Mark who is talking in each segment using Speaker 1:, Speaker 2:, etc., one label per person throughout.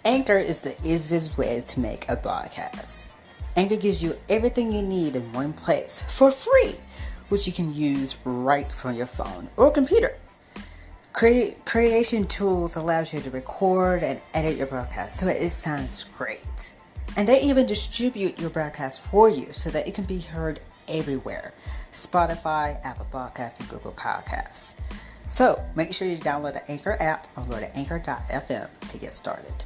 Speaker 1: Anchor is the easiest way to make a podcast. Anchor gives you everything you need in one place for free, which you can use right from your phone or computer. Creation tools allows you to record and edit your broadcast so it sounds great. And they even distribute your broadcast for you so that it can be heard everywhere. Spotify, Apple Podcasts, and Google Podcasts. So make sure you download the Anchor app or go to anchor.fm to get started.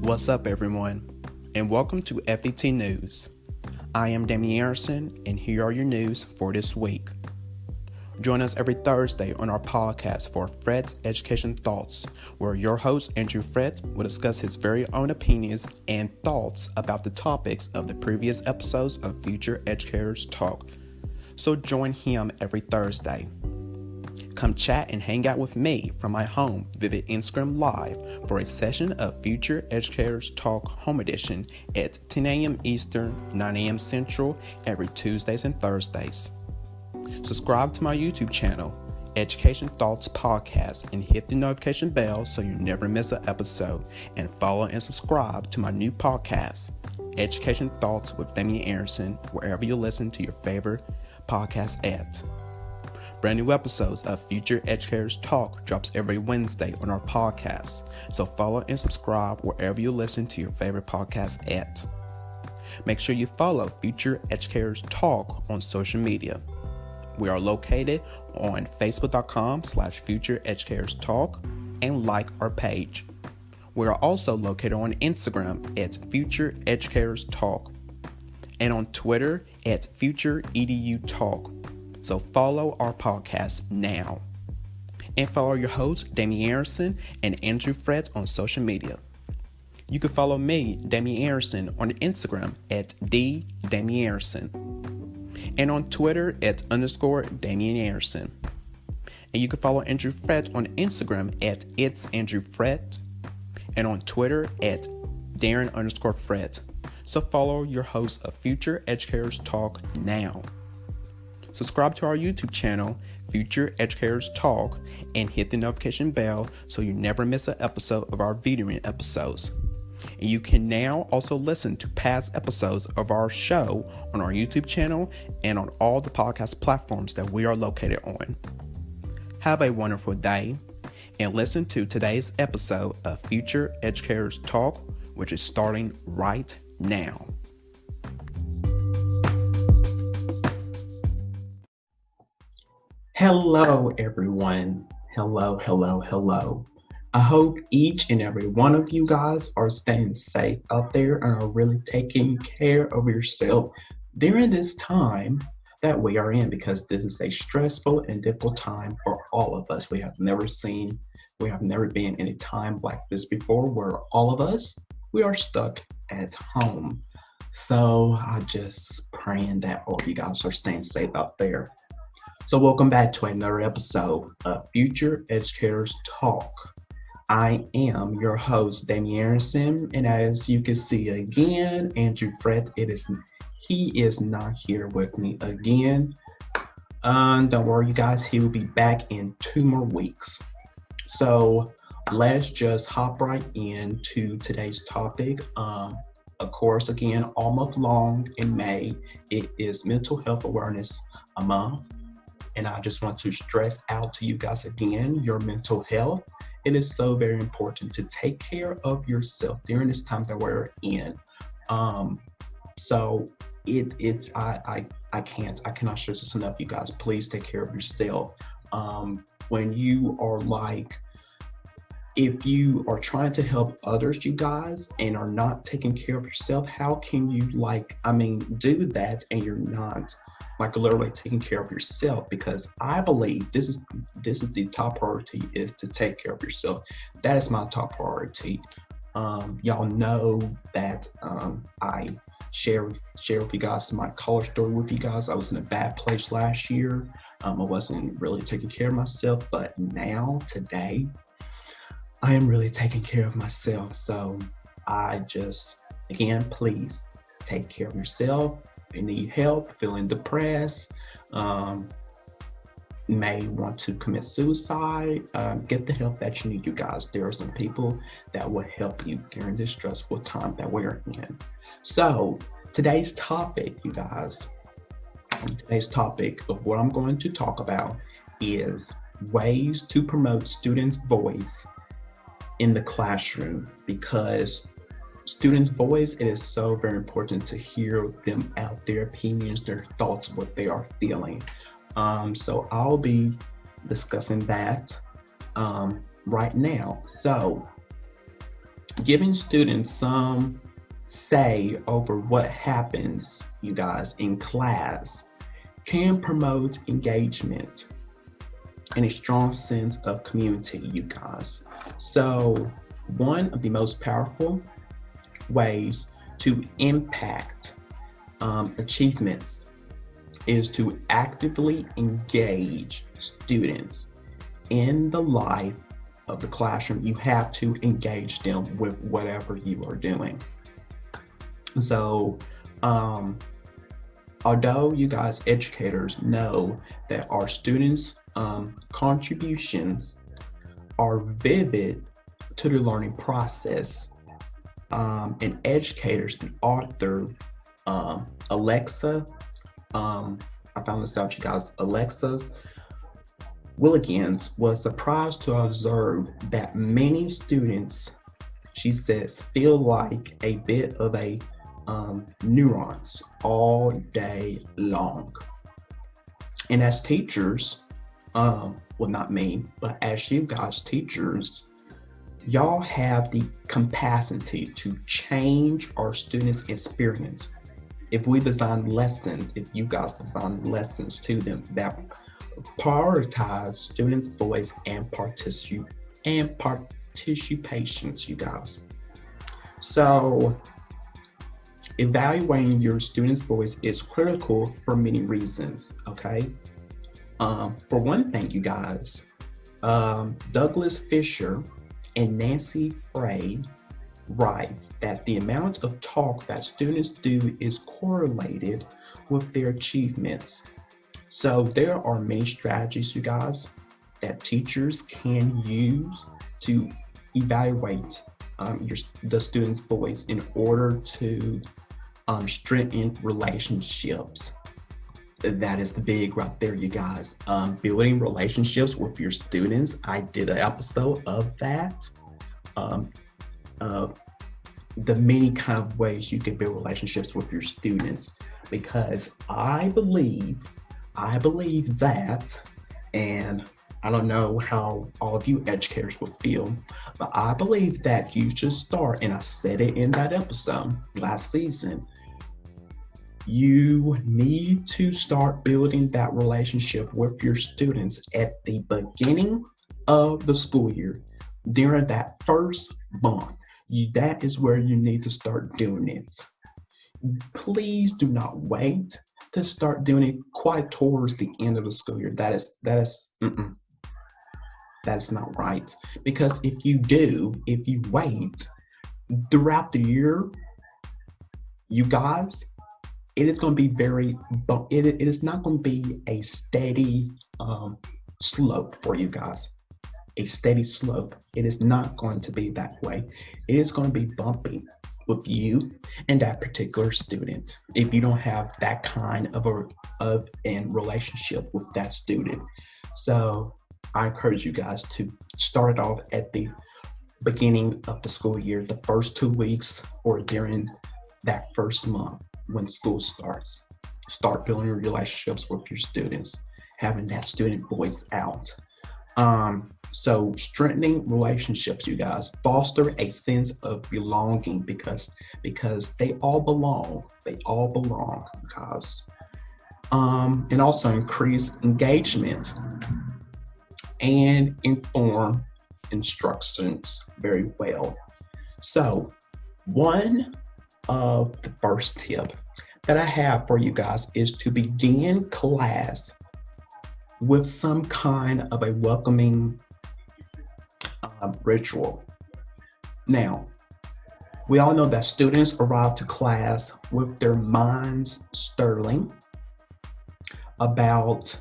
Speaker 2: What's up, everyone, and welcome to FET News. I am Damian Anderson, and here are your news for this week. Join us every Thursday on our podcast for Frett's Education Thoughts, where your host, Andrew Frett, will discuss his very own opinions and thoughts about the topics of the previous episodes of Future Educators Talk. So join him every Thursday. Come chat and hang out with me from my home via Instagram Live for a session of Future Educators Talk Home Edition at 10 a.m. Eastern, 9 a.m. Central every Tuesdays and Thursdays. Subscribe to my YouTube channel, Education Thoughts Podcast, and hit the notification bell so you never miss an episode. And follow and subscribe to my new podcast, Education Thoughts with Damian Anderson, wherever you listen to your favorite podcast at. Brand new episodes of Future Educators Talk drops every Wednesday on our podcast, so follow and subscribe wherever you listen to your favorite podcast at. Make sure you follow Future Educators Talk on social media. We are located on facebook.com/Future Educators Talk and like our page. We are also located on Instagram at Future Educators Talk and on Twitter at Future EDU Talk. So follow our podcast now. And follow your hosts, Damian Anderson and Andrew Frett, on social media. You can follow me, Damian Anderson, on Instagram at @DamianAnderson. And on Twitter at _Damian Anderson. And you can follow Andrew Frett on Instagram at @It'sAndrewFrett. And on Twitter at Darren_Frett. So follow your host of Future Educators Talk now. Subscribe to our YouTube channel, Future Educators Talk, and hit the notification bell so you never miss an episode of our videoing episodes. And you can now also listen to past episodes of our show on our YouTube channel and on all the podcast platforms that we are located on. Have a wonderful day and listen to today's episode of Future Educators Talk, which is starting right now.
Speaker 3: Hello, everyone. Hello. I hope each and every one of you guys are staying safe out there and are really taking care of yourself during this time that we are in, because this is a stressful and difficult time for all of us. We have never been in a time like this before where all of us, we are stuck at home. So I just praying that all of you guys are staying safe out there. So welcome back to another episode of Future Educators Talk. I am your host, Damian Anderson, and as you can see again, Andrew Frett, he is not here with me again. Don't worry, you guys, he will be back in 2 more weeks. So let's just hop right into today's topic. Of course, again, all month long in May, it is Mental Health Awareness Month. And I just want to stress out to you guys again, your mental health. It is so very important to take care of yourself during this time that we're in. So I cannot stress this enough, you guys. Please take care of yourself. When you are if you are trying to help others, you guys, and are not taking care of yourself, how can you do that and you're not literally taking care of yourself? Because I believe this is the top priority, is to take care of yourself. That is my top priority. Y'all know that I share with you guys my college story with you guys. I was in a bad place last year. I wasn't really taking care of myself, but now, today, I am really taking care of myself. So I just, again, please take care of yourself. If you need help, feeling depressed, may want to commit suicide, get the help that you need, you guys. There are some people that will help you during this stressful time that we're in. So today's topic, you guys, today's topic of what I'm going to talk about is ways to promote students' voice in the classroom, because students' voice, it is so very important to hear them out, their opinions, their thoughts, what they are feeling. So I'll be discussing that right now. So giving students some say over what happens, you guys, in class can promote engagement and a strong sense of community, you guys. So one of the most powerful ways to impact achievements is to actively engage students in the life of the classroom. You have to engage them with whatever you are doing. So, although you guys, educators, know that our students' contributions are vivid to the learning process, and educators and author Alexa, I found this out, you guys, Alexa's Willigans was surprised to observe that many students, she says, feel like a bit of a neurons all day long. And as teachers, well, not me, but as you guys, teachers, y'all have the capacity to change our students' experience. If we design lessons, if you guys design lessons to them that prioritize students' voice and participations, you guys. So evaluating your students' voice is critical for many reasons, okay? For one thing, you guys, Douglas Fisher and Nancy Frett writes that the amount of talk that students do is correlated with their achievements. So there are many strategies, you guys, that teachers can use to evaluate the student's voice in order to strengthen relationships. That is the big right there, you guys. Building relationships with your students. I did an episode of that. The many kind of ways you can build relationships with your students, because I believe that, and I don't know how all of you educators will feel, but I believe that you should start, and I said it in that episode last season, you need to start building that relationship with your students at the beginning of the school year, during that first month. That is where you need to start doing it. Please do not wait to start doing it quite towards the end of the school year. That is not right. Because if you wait throughout the year, you guys, it is going to be it is not going to be a steady slope for you guys. A steady slope. It is not going to be that way. It is going to be bumpy with you and that particular student if you don't have that kind of a relationship with that student. So I encourage you guys to start off at the beginning of the school year, the first 2 weeks, or during that first month when school starts. Start building relationships with your students, having that student voice out. So strengthening relationships, you guys, foster a sense of belonging, because they all belong, guys. And also increase engagement and inform instructions very well. So one of the first tip that I have for you guys is to begin class with some kind of a welcoming ritual. Now, we all know that students arrive to class with their minds sterling, about,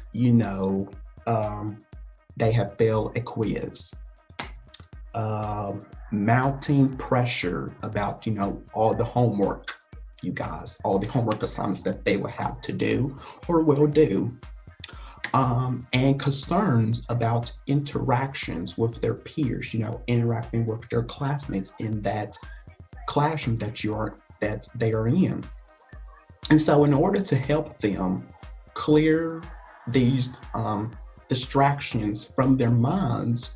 Speaker 3: they have failed a quiz, mounting pressure about, all the homework, you guys, all the homework assignments that they will have to do or will do, and concerns about interactions with their peers, interacting with their classmates in that classroom that they are in. And so in order to help them clear these distractions from their minds,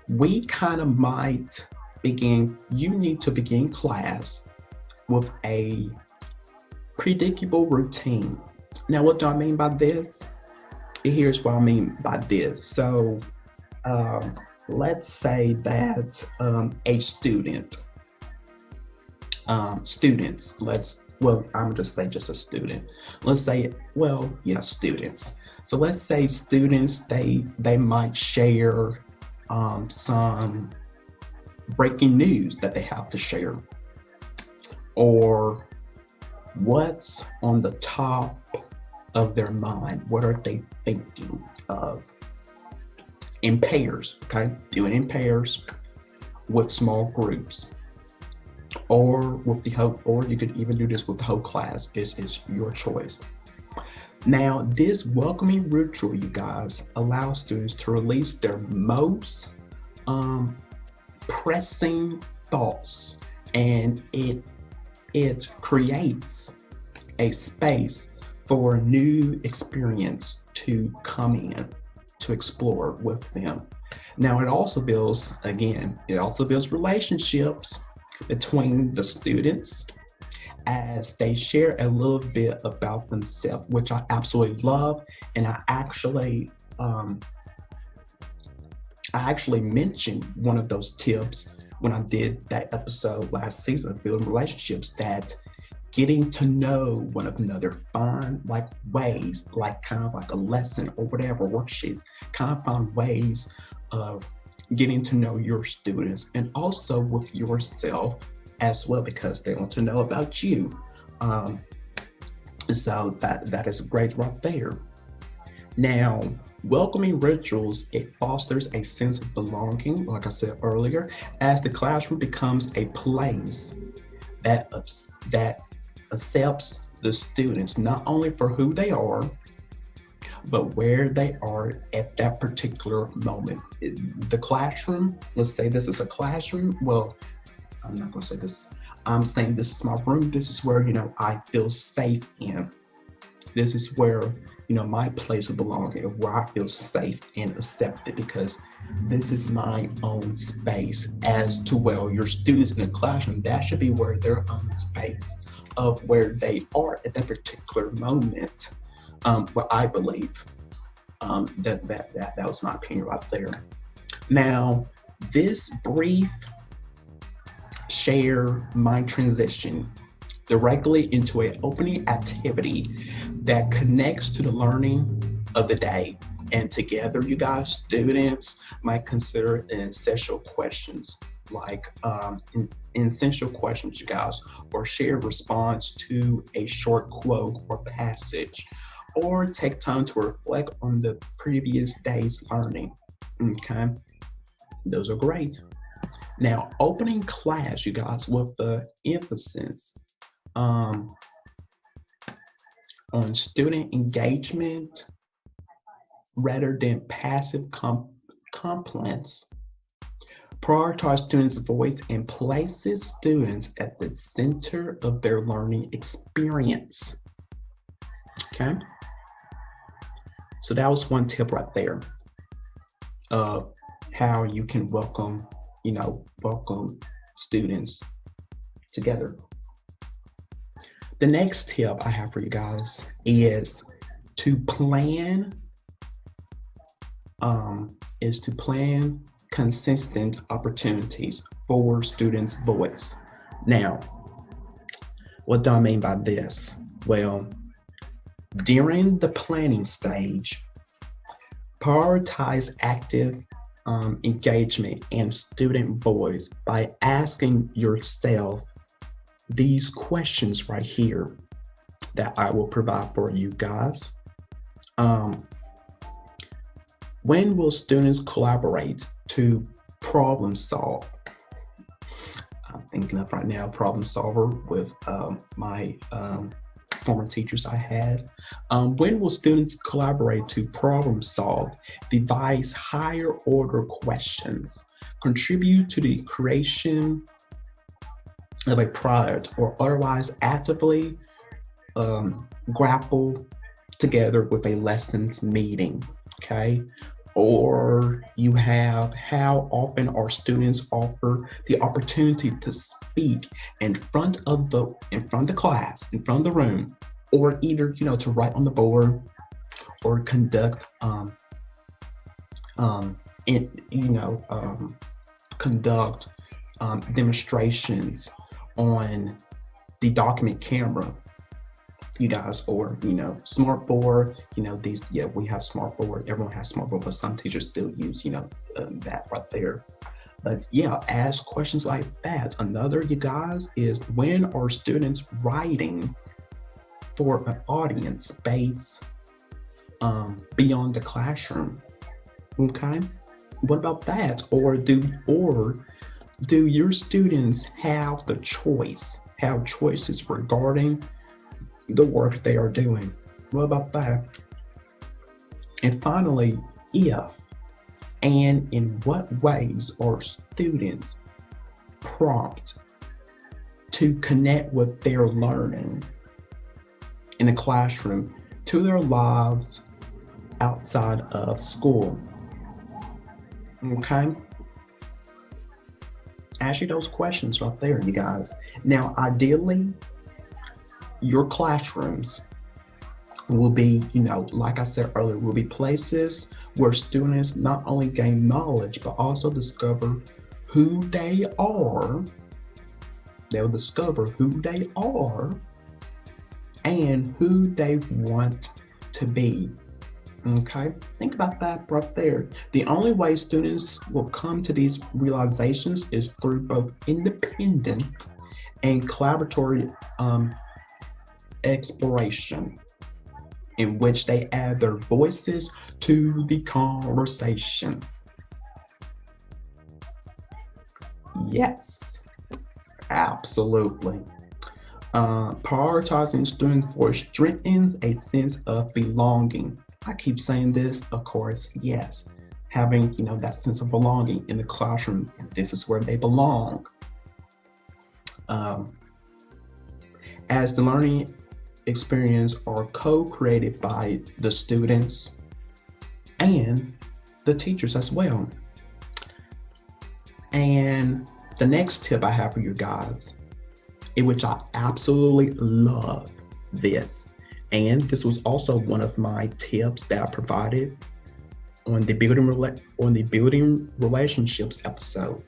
Speaker 3: we kind of might you need to begin class with a predictable routine. Now, what do I mean by this? Here's what I mean by this. So let's say that a student, I'm just say just a student. Let's say, students. So let's say students, they might share some breaking news that they have to share, or what's on the top of their mind. What are they thinking of? In pairs, okay? Do it in pairs with small groups, or with the whole, or you could even do this with the whole class. It's your choice. Now, this welcoming ritual, you guys, allows students to release their most pressing thoughts, and it creates a space for a new experience to come in, to explore with them. Now, it also builds relationships between the students as they share a little bit about themselves, which I absolutely love. And I actually mentioned one of those tips when I did that episode last season of building relationships, that getting to know one another, find like ways, like kind of like a lesson or whatever, worksheets, kind of find ways of getting to know your students, and also with yourself as well, because they want to know about you. So that is great right there. Now, welcoming rituals, it fosters a sense of belonging, like I said earlier, as the classroom becomes a place that accepts the students not only for who they are, but where they are at that particular moment. The classroom, let's say this is a classroom. Well, I'm not going to say this. I'm saying this is my room. This is where, I feel safe in. This is where, my place of belonging, where I feel safe and accepted, because this is my own space. As to, your students in the classroom, that should be where their own space of where they are at that particular moment. What I believe, that was my opinion right there. Now, this brief share my transition directly into an opening activity that connects to the learning of the day. And together, you guys, students might consider essential questions, like essential questions, you guys, or share response to a short quote or passage, or take time to reflect on the previous day's learning. Okay, those are great. Now, opening class, you guys, with the emphasis on student engagement rather than passive compliance, prioritize students' voice and places students at the center of their learning experience. Okay, so that was one tip right there of how you can welcome students together. The next tip I have for you guys is to plan consistent opportunities for students' voice. Now, what do I mean by this? Well, during the planning stage, prioritize active engagement and student voice by asking yourself these questions right here. that I will provide for you guys. When will students collaborate to problem solve? I'm thinking of right now problem solver with my former teachers I had. When will students collaborate to problem solve, devise higher order questions, contribute to the creation of a product, or otherwise actively grapple together with a lessons meeting? Okay. Or you have, how often are students offered the opportunity to speak in front of the class, in front of the room, or either to write on the board, or conduct demonstrations on the document camera, you guys, or smart board. We have smart board, everyone has smart board, but some teachers still use that right there. But yeah, ask questions like that. Another, you guys, is when are students writing for an audience space beyond the classroom? Okay, what about that? Or do your students have choices regarding the work they are doing? What about that? And finally, if and in what ways are students prompted to connect with their learning in the classroom to their lives outside of school? Okay? Ask you those questions right there, you guys. Now, ideally, your classrooms will be, like I said earlier, will be places where students not only gain knowledge, but also discover who they are. They'll discover who they are and who they want to be. Okay, think about that right there. The only way students will come to these realizations is through both independent and collaboratory exploration, in which they add their voices to the conversation. Yes, absolutely. Prioritizing students' voice strengthens a sense of belonging. I keep saying this, of course, yes. Having, that sense of belonging in the classroom, this is where they belong. As the learning experience are co-created by the students and the teachers as well. And the next tip I have for you guys, in which I absolutely love this, and this was also one of my tips that I provided on the building relationships episode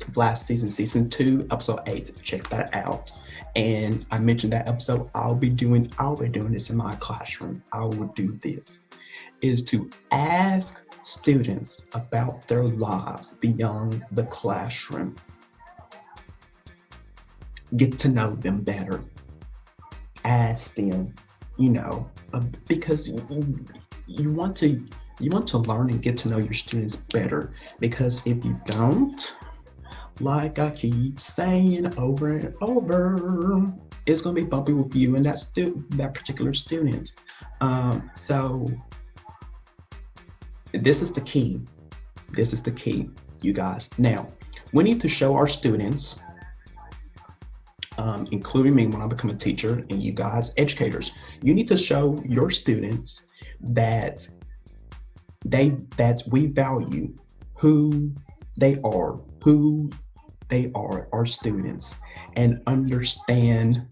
Speaker 3: of last season, season 2, episode 8. Check that out. And I mentioned that episode. I'll be doing this in my classroom. I will do this, is to ask students about their lives beyond the classroom. Get to know them better. Ask them, because you want to learn and get to know your students better. Because if you don't, like I keep saying over and over, it's going to be bumpy with you and that particular student. So this is the key. This is the key, you guys. Now, we need to show our students, including me when I become a teacher, and you guys, educators, you need to show your students that we value who they are, our students, and understand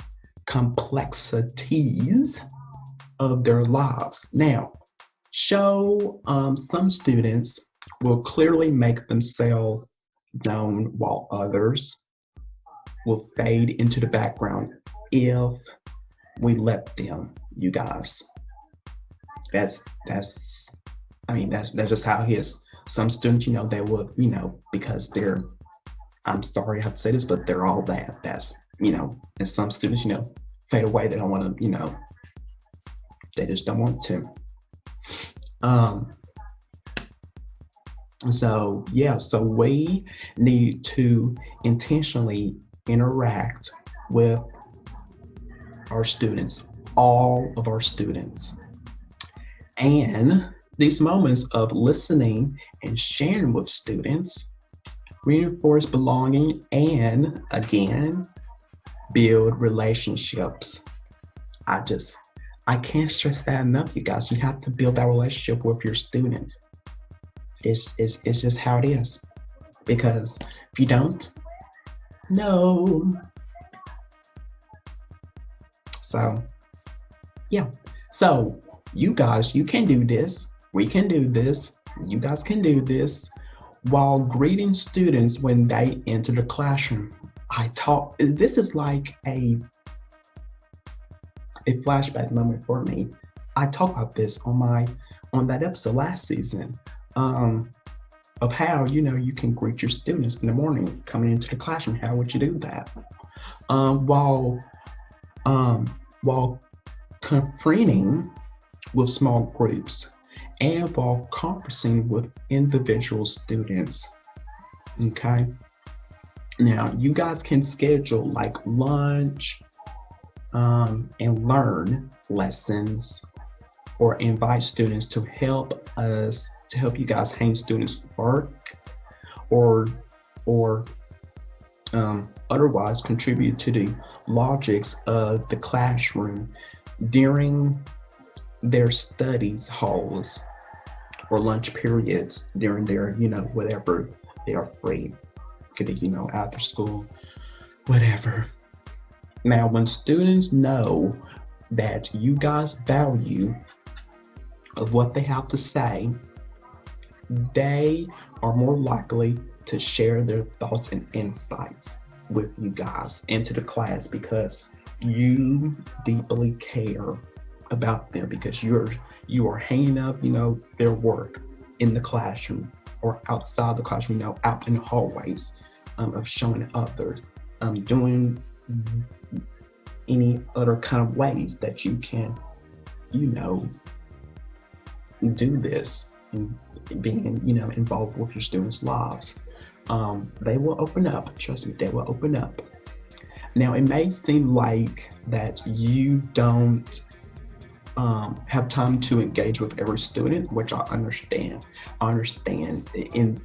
Speaker 3: complexities of their lives. Now, some students will clearly make themselves known, while others will fade into the background if we let them, you guys. That's just how it is. Some students, they will, because I'm sorry I have to say this, but they're all that. That's, and some students, fade away. They don't want to, they just don't want to. So we need to intentionally interact with our students, all of our students. And these moments of listening and sharing with students reinforce belonging and, again, build relationships. I can't stress that enough, you guys. You have to build that relationship with your students. It's just how it is. Because if you don't, no. So, yeah. So, you guys, you can do this. We can do this. You guys can do this. While greeting students when they enter the classroom, this is like a flashback moment for me. I talked about this on that episode last season, of how, you can greet your students in the morning coming into the classroom. How would you do that? While confronting with small groups and while conversing with individual students. Okay. Now, you guys can schedule like lunch and learn lessons, or invite students to help you guys hang students' work, or otherwise contribute to the logics of the classroom during their studies halls or lunch periods during their, whatever they are free. Could be, after school, whatever. Now, when students know that you guys value of what they have to say, they are more likely to share their thoughts and insights with you guys into the class, because you deeply care about them, because you are hanging up, their work in the classroom or outside the classroom, out in the hallways, of showing others, doing any other kind of ways that you can, do this, and being, involved with your students' lives. They will open up. Trust me, they will open up. Now, it may seem like that you don't have time to engage with every student, which I understand. In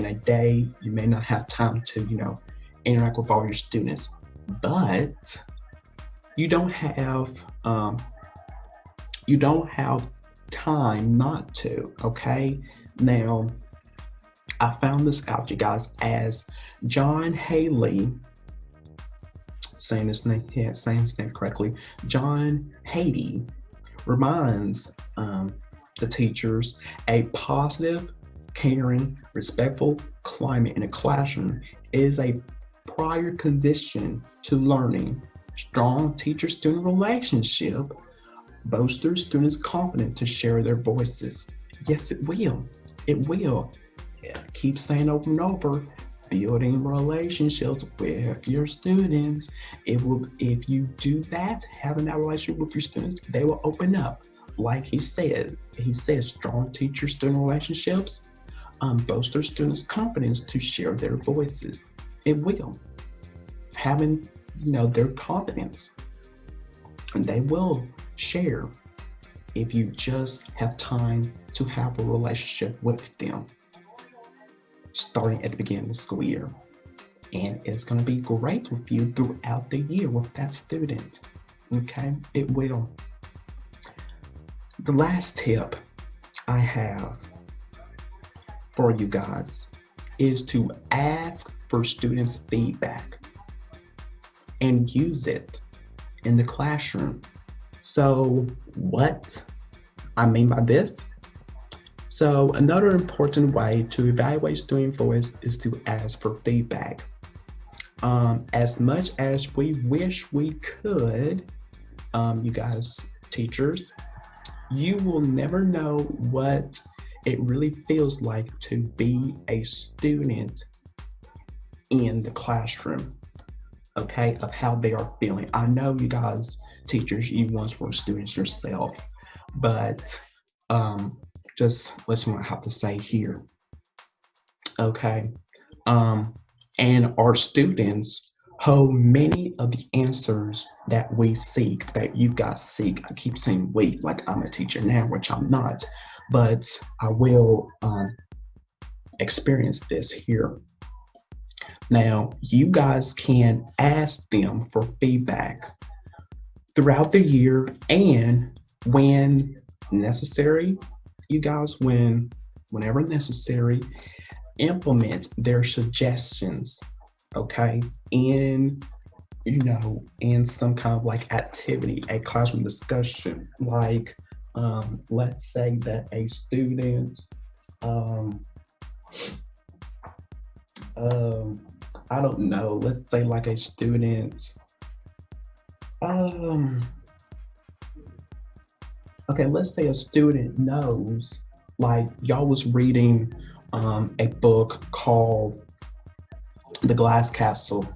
Speaker 3: a day, you may not have time to, interact with all your students, but you don't have time not to. Okay. Now, I found this out, you guys, as John Haley, saying his name correctly, John Haiti reminds the teachers a positive, caring, respectful climate in a classroom is a prior condition to learning. Strong teacher-student relationship bolsters students' confidence to share their voices. Yes, it will. It will. Yeah, keep saying over and over, building relationships with your students. It will, if you do that, having that relationship with your students, they will open up. Like he said strong teacher-student relationships bolster students' confidence to share their voices. It will. Having, their confidence, and they will share if you just have time to have a relationship with them, starting at the beginning of the school year. And it's going to be great with you throughout the year with that student. Okay, it will. The last tip I have for you guys is to ask for students' feedback and use it in the classroom. So what I mean by this? So another important way to evaluate student voice is to ask for feedback. As much as we wish we could, you guys, teachers, you will never know what it really feels like to be a student in the classroom, okay, of how they are feeling. I know, you guys, teachers, you once were students yourself. But just listen to what I have to say here. Okay. Um, and our students hold many of the answers that we seek, that you guys seek. I keep saying we, like I'm a teacher now, which I'm not, but I will experience this here. Now, you guys can ask them for feedback throughout the year and when necessary, you guys, whenever necessary, implement their suggestions, okay, in some kind of like activity, a classroom discussion, like let's say that a student um, I don't know, let's say like a student um, okay, let's say a student knows, like y'all was reading a book called The Glass Castle,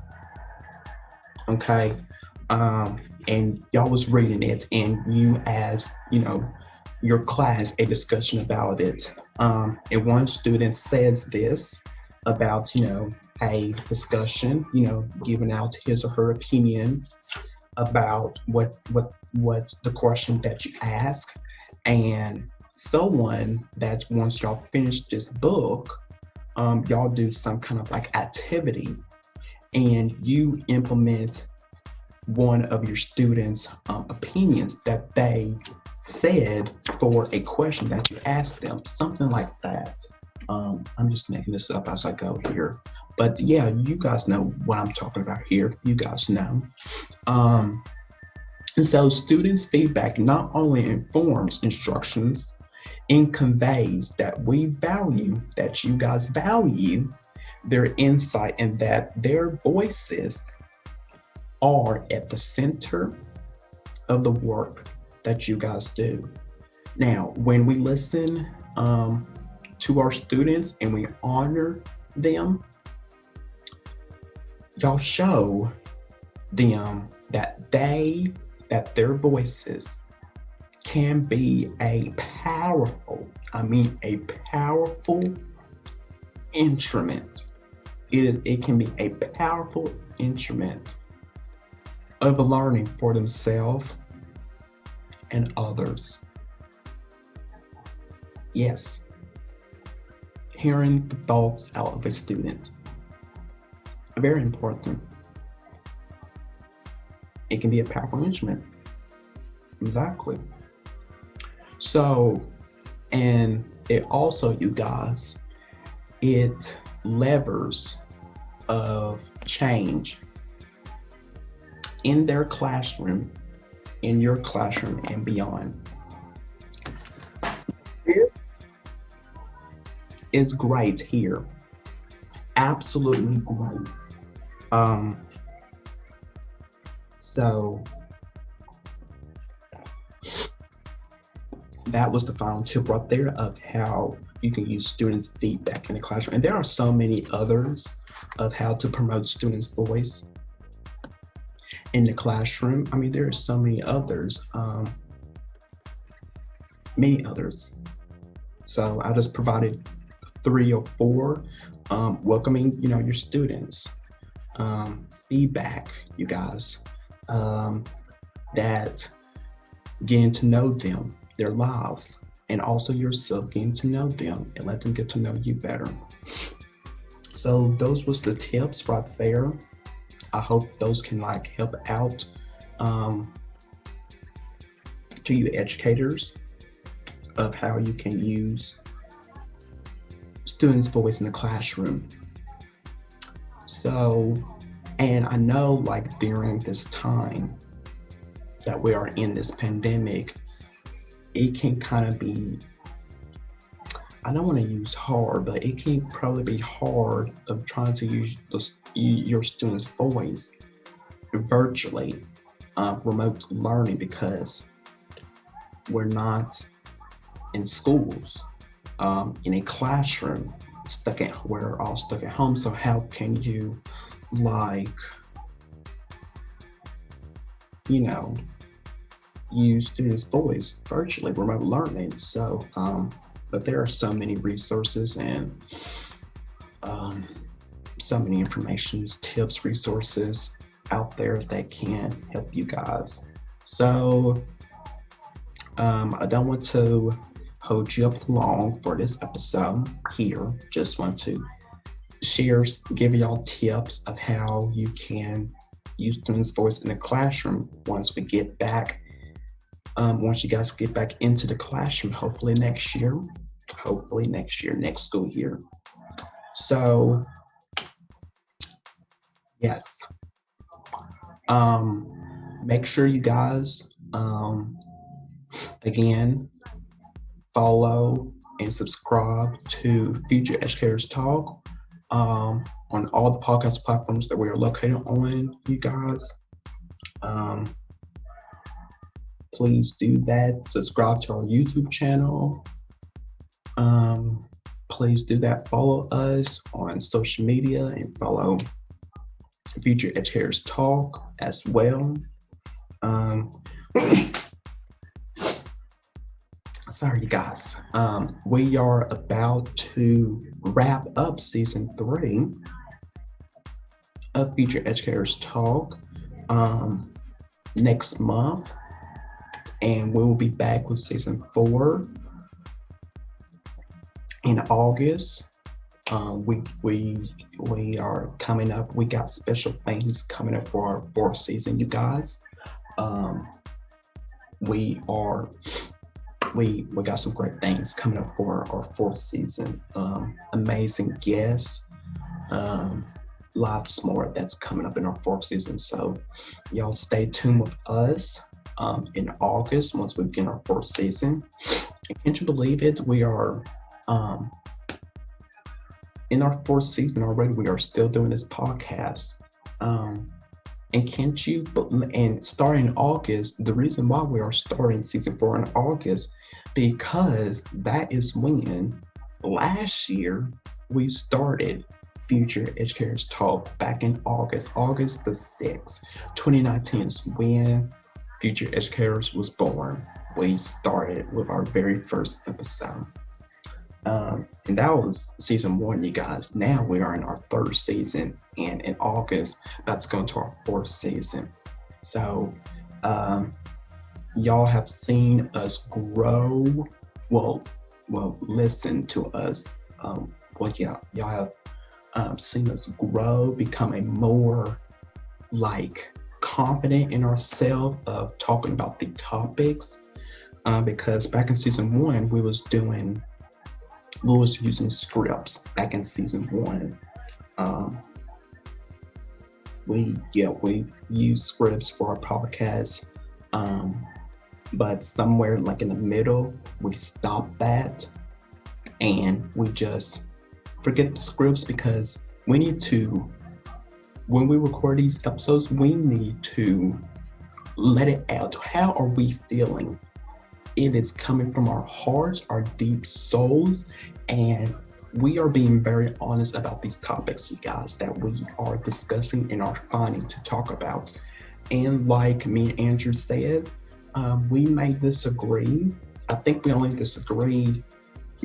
Speaker 3: okay, and y'all was reading it, and you asked, your class a discussion about it, and one student says this about, a discussion, giving out his or her opinion about what the question that you ask, and someone that once y'all finish this book, y'all do some kind of like activity, and you implement one of your students' opinions that they said for a question that you asked them, something like that. I'm just making this up as I go here. But yeah, you guys know what I'm talking about here. You guys know. And so students' feedback not only informs instructions and conveys that we value, that you guys value their insight and that their voices are at the center of the work that you guys do. Now, when we listen to our students and we honor them, y'all show them that their voices can be a powerful instrument. It can be a powerful instrument of learning for themselves and others. Yes, hearing the thoughts out of a student, very important. It can be a powerful instrument. Exactly. So, and it also, you guys, it levers of change in their classroom, in your classroom and beyond. This is great here. Absolutely great. So that was the final tip right there of how you can use students' feedback in the classroom. And there are so many others of how to promote students' voice in the classroom. I mean, there are so many others, So I just provided 3 or 4, welcoming, your students, feedback, you guys, that getting to know them, their lives, and also yourself, getting to know them and let them get to know you better. So those was the tips right there. I hope those can help out to you educators of how you can use students' voice in the classroom. So, and I know during this time that we are in this pandemic, it can kind of be, I don't want to use hard, but it can probably be hard of trying to use your students' voice virtually, remote learning, because we're not in schools, in a classroom, we're all stuck at home. So how can you use students' voice virtually, remote learning. So, but there are so many resources and um, so many informations, tips, resources out there that can help you guys. So, I don't want to hold you up long for this episode here. Just want to give y'all tips of how you can use students' voice in the classroom once we get back. Once you guys get back into the classroom, hopefully next year, next school year. So, yes. Make sure you guys, again, follow and subscribe to Future Educators Talk on all the podcast platforms that we are located on, you guys. Please do that. Subscribe to our YouTube channel. Please do that. Follow us on social media and follow Future Educators Talk as well. Sorry, you guys. We are about to wrap up season 3 of Future Educators Talk next month, and we will be back with season 4 in August. We are coming up. We got special things coming up for our 4th season, you guys. We got some great things coming up for our 4th season. Amazing guests, lots more that's coming up in our 4th season. So y'all stay tuned with us in August once we begin our 4th season. And can't you believe it? We are in our 4th season already. We are still doing this podcast. And starting August, the reason why we are starting season 4 in August, because that is when last year we started Future Educators Talk back in August the 6th, 2019 is when Future Educators was born. We started with our very first episode. And that was season 1, you guys. Now we are in our 3rd season, and in August, about to go into our 4th season. So, y'all have seen us grow. Well, listen to us. Y'all have seen us grow, becoming more confident in ourselves of talking about the topics. Because back in season 1, we was using scripts back in season 1. We use scripts for our podcast, but somewhere in the middle, we stopped that, and we just forget the scripts because we need to. When we record these episodes, we need to let it out. How are we feeling? It is coming from our hearts, our deep souls, and we are being very honest about these topics, you guys, that we are discussing and are finding to talk about. And like me and Andrew said, we may disagree. I think we only disagree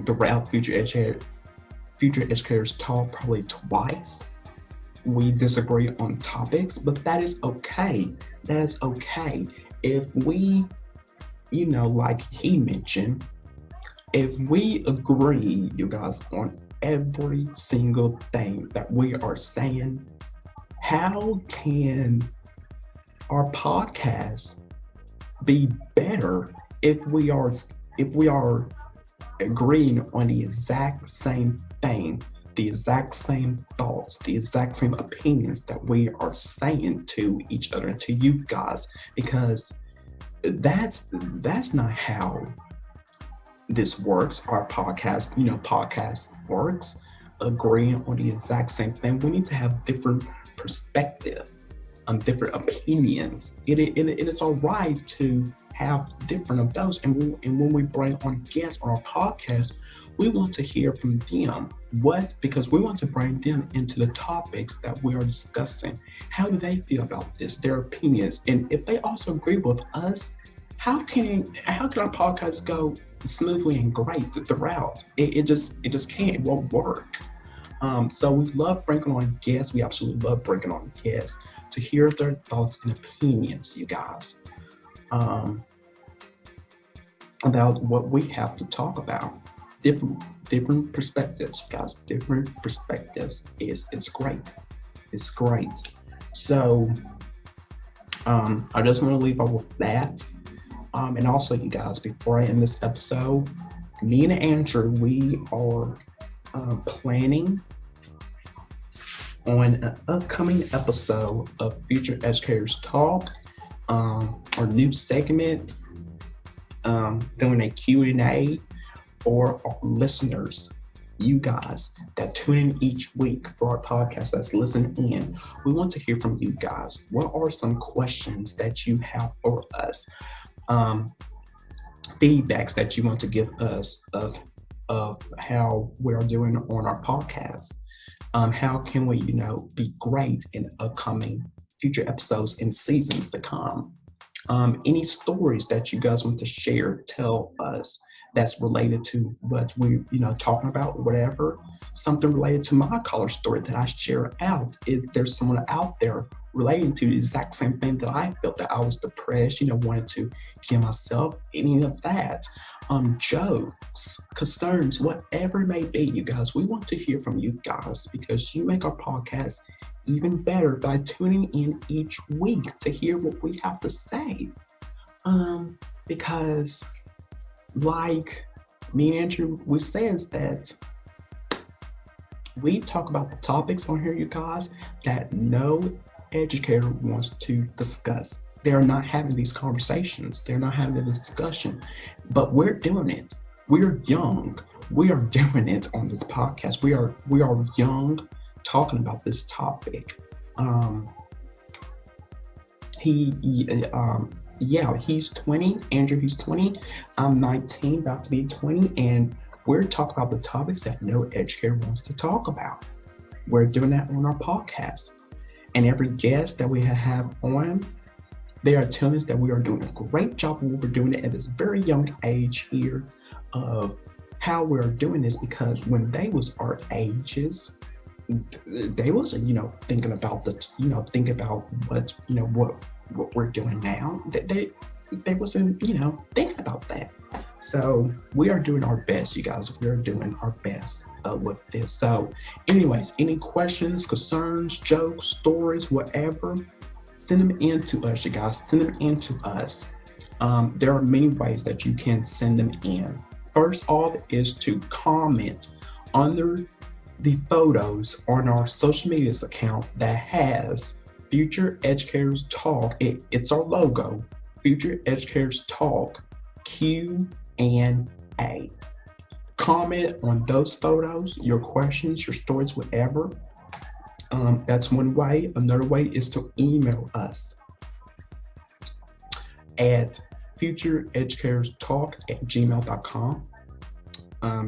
Speaker 3: throughout Future Educators Talk probably twice. We disagree on topics, but that is okay. That is okay. If we, like he mentioned, if we agree, you guys, on every single thing that we are saying, how can our podcast be better if we are agreeing on the exact same thing, the exact same thoughts, the exact same opinions that we are saying to each other and to you guys? Because that's not how this works. Our podcast works, agreeing on the exact same thing. We need to have different perspective, different opinions. It is all right to have different of those. And when we bring on guests on our podcast, we want to hear from them. Because we want to bring them into the topics that we are discussing. How do they feel about this? Their opinions. And if they also agree with us, how can our podcast go smoothly and great throughout? It just can't. It won't work. So we love bringing on guests. We absolutely love bringing on guests to hear their thoughts and opinions, you guys, about what we have to talk about. Different perspectives, guys. Different perspectives it's great. It's great. So I just want to leave off with that. And also, you guys, before I end this episode, me and Andrew, we are planning on an upcoming episode of Future Educators Talk, our new segment, doing a Q&A for our listeners, you guys that tune in each week for our podcast that's listening in. We want to hear from you guys. What are some questions that you have for us? Feedbacks that you want to give us of how we are doing on our podcast. How can we, be great in upcoming future episodes and seasons to come? Any stories that you guys want to share, tell us that's related to what we, talking about, whatever. Something related to my college story that I share out. If there's someone out there relating to the exact same thing that I felt, that I was depressed, wanted to kill myself, any of that. Jokes, concerns, whatever it may be, you guys, we want to hear from you guys because you make our podcast even better by tuning in each week to hear what we have to say. Because like me and Andrew, we says that we talk about the topics on here, you guys, that no educator wants to discuss. They're not having these conversations. They're not having the discussion, but we're doing it. We're young. We are doing it on this podcast. We are young, talking about this topic. He's 20. Andrew, he's 20. I'm 19, about to be 20, and we're talking about the topics that no educator wants to talk about. We're doing that on our podcast, and every guest that we have on, they are telling us that we are doing a great job of what we're doing at this very young age here of how we're doing this, because when they was our ages, they wasn't, thinking about what we're doing now. They wasn't, thinking about that. So we are doing our best, you guys. We are doing our best with this. So anyways, any questions, concerns, jokes, stories, whatever, send them in to us, you guys. Send them in to us. There are many ways that you can send them in. First off is to comment under the photos on our social media account that has Future Educators Talk. It's our logo, Future Educators Talk Q&A. Comment on those photos, your questions, your stories, whatever. That's one way. Another way is to email us at futureeducatorstalk@gmail.com.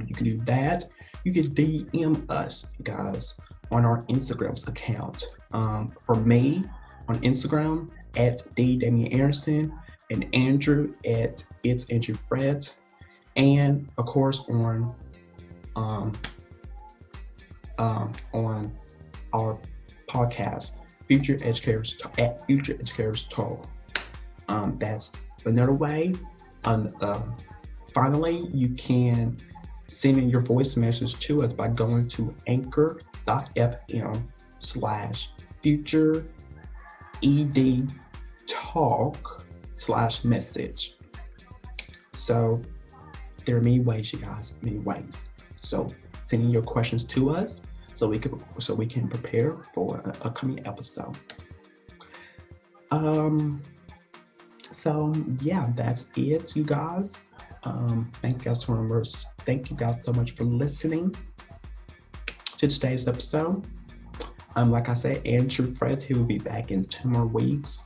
Speaker 3: You can do that. You can DM us, guys, on our Instagram's account. For me, on Instagram, at Damian Anderson, and Andrew at It's Andrew Frett, and of course on our podcast, Future Educators at Future Educators Talk. That's another way. Finally, you can send in your voice message to us by going to anchor.fm/futureedtalk/message. So there are many ways, you guys, many ways. So send in your questions to us so we can prepare for an upcoming episode. So yeah, that's it, you guys. Thank you guys so much for listening to today's episode. Like I said, Andrew Frett, he will be back in 2 more weeks,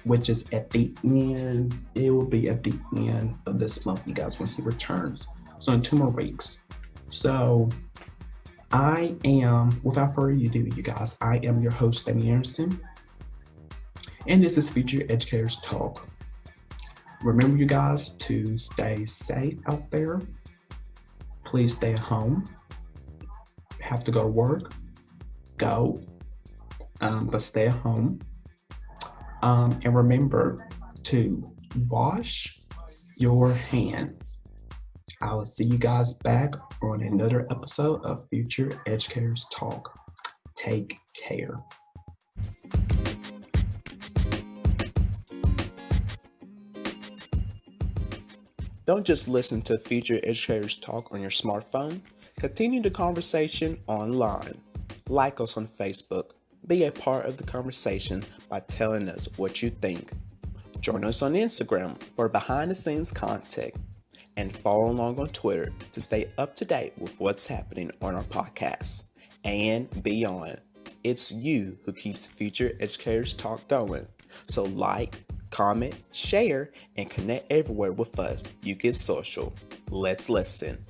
Speaker 3: which is at the end. It will be at the end of this month, you guys, when he returns. So in 2 more weeks. So I am, without further ado, you guys, I am your host, Damian Anderson, and this is Future Educators Talk. Remember, you guys, to stay safe out there. Please stay at home. Have to go to work, go, but stay at home. And remember to wash your hands. I will see you guys back on another episode of Future Educators Talk. Take care.
Speaker 2: Don't just listen to Future Educators Talk on your smartphone. Continue the conversation online. Like us on Facebook. Be a part of the conversation by telling us what you think. Join us on Instagram for behind-the-scenes content. And follow along on Twitter to stay up to date with what's happening on our podcast and beyond. It's you who keeps Future Educators Talk going. So like, comment, share, and connect everywhere with us. You get social. Let's listen.